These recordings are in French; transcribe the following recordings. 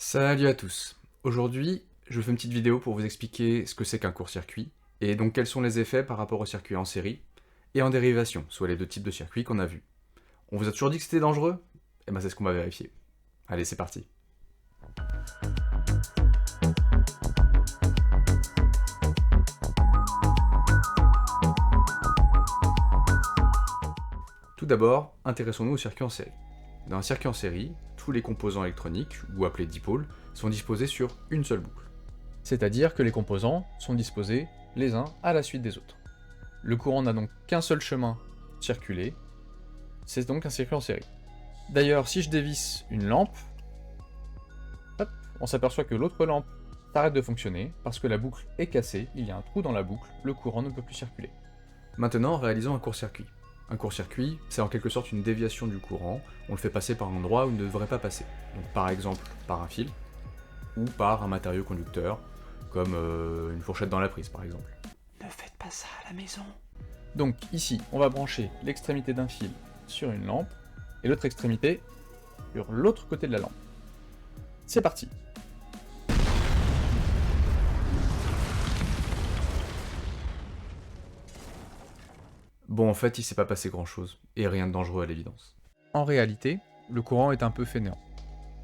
Salut à tous. Aujourd'hui, je fais une petite vidéo pour vous expliquer ce que c'est qu'un court-circuit, et donc quels sont les effets par rapport au circuit en série et en dérivation, soit les deux types de circuits qu'on a vus. On vous a toujours dit que c'était dangereux? Eh ben c'est ce qu'on va vérifier. Allez, c'est parti. Tout d'abord, intéressons-nous au circuit en série. Dans un circuit en série, tous les composants électroniques, ou appelés dipôles, sont disposés sur une seule boucle. C'est-à-dire que les composants sont disposés les uns à la suite des autres. Le courant n'a donc qu'un seul chemin circulé, c'est donc un circuit en série. D'ailleurs, si je dévisse une lampe, hop, on s'aperçoit que l'autre lampe arrête de fonctionner parce que la boucle est cassée, il y a un trou dans la boucle, le courant ne peut plus circuler. Maintenant, réalisons un court-circuit. Un court-circuit, c'est en quelque sorte une déviation du courant, on le fait passer par un endroit où il ne devrait pas passer. Donc par exemple par un fil, ou par un matériau conducteur, comme une fourchette dans la prise par exemple. Ne faites pas ça à la maison. Donc ici, on va brancher l'extrémité d'un fil sur une lampe, et l'autre extrémité sur l'autre côté de la lampe. C'est parti. Bon, en fait, il s'est pas passé grand-chose, et rien de dangereux à l'évidence. En réalité, le courant est un peu fainéant.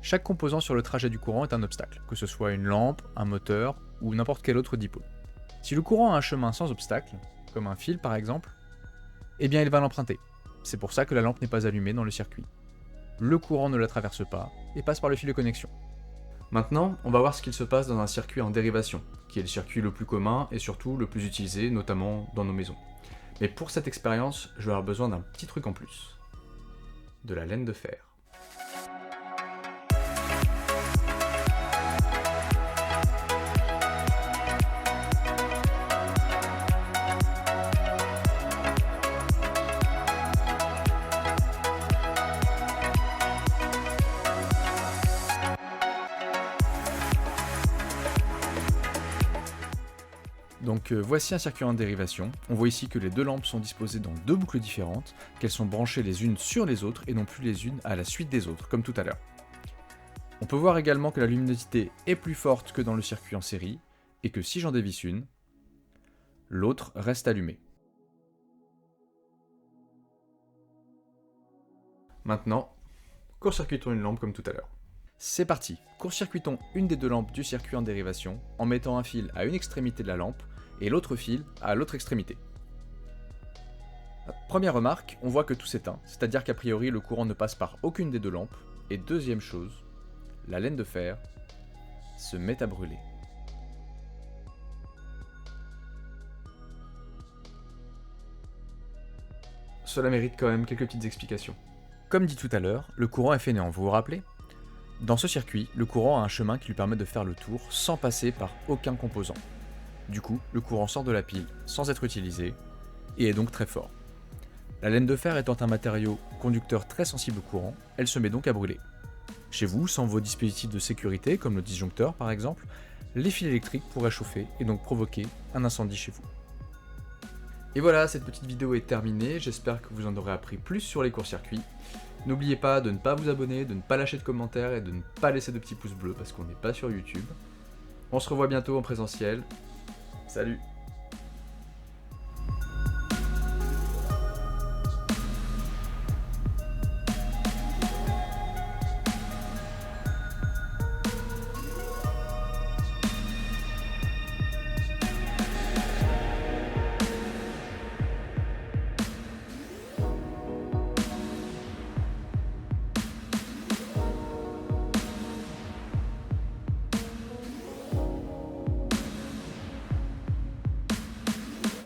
Chaque composant sur le trajet du courant est un obstacle, que ce soit une lampe, un moteur, ou n'importe quel autre dipôle. Si le courant a un chemin sans obstacle, comme un fil par exemple, eh bien il va l'emprunter. C'est pour ça que la lampe n'est pas allumée dans le circuit. Le courant ne la traverse pas, et passe par le fil de connexion. Maintenant, on va voir ce qu'il se passe dans un circuit en dérivation, qui est le circuit le plus commun et surtout le plus utilisé, notamment dans nos maisons. Mais pour cette expérience, je vais avoir besoin d'un petit truc en plus. De la laine de fer. Donc voici un circuit en dérivation. On voit ici que les deux lampes sont disposées dans deux boucles différentes, qu'elles sont branchées les unes sur les autres et non plus les unes à la suite des autres, comme tout à l'heure. On peut voir également que la luminosité est plus forte que dans le circuit en série, et que si j'en dévisse une, l'autre reste allumée. Maintenant, court-circuitons une lampe comme tout à l'heure. C'est parti, court-circuitons une des deux lampes du circuit en dérivation en mettant un fil à une extrémité de la lampe et l'autre fil à l'autre extrémité. Première remarque, on voit que tout s'éteint, c'est-à-dire qu'a priori le courant ne passe par aucune des deux lampes, et deuxième chose, la laine de fer se met à brûler. Cela mérite quand même quelques petites explications. Comme dit tout à l'heure, le courant est fainéant, vous vous rappelez ? Dans ce circuit, le courant a un chemin qui lui permet de faire le tour sans passer par aucun composant. Du coup, le courant sort de la pile sans être utilisé, et est donc très fort. La laine de fer étant un matériau conducteur très sensible au courant, elle se met donc à brûler. Chez vous, sans vos dispositifs de sécurité, comme le disjoncteur par exemple, les fils électriques pourraient chauffer et donc provoquer un incendie chez vous. Et voilà, cette petite vidéo est terminée, j'espère que vous en aurez appris plus sur les courts-circuits. N'oubliez pas de ne pas vous abonner, de ne pas lâcher de commentaires et de ne pas laisser de petits pouces bleus parce qu'on n'est pas sur YouTube. On se revoit bientôt en présentiel. Salut!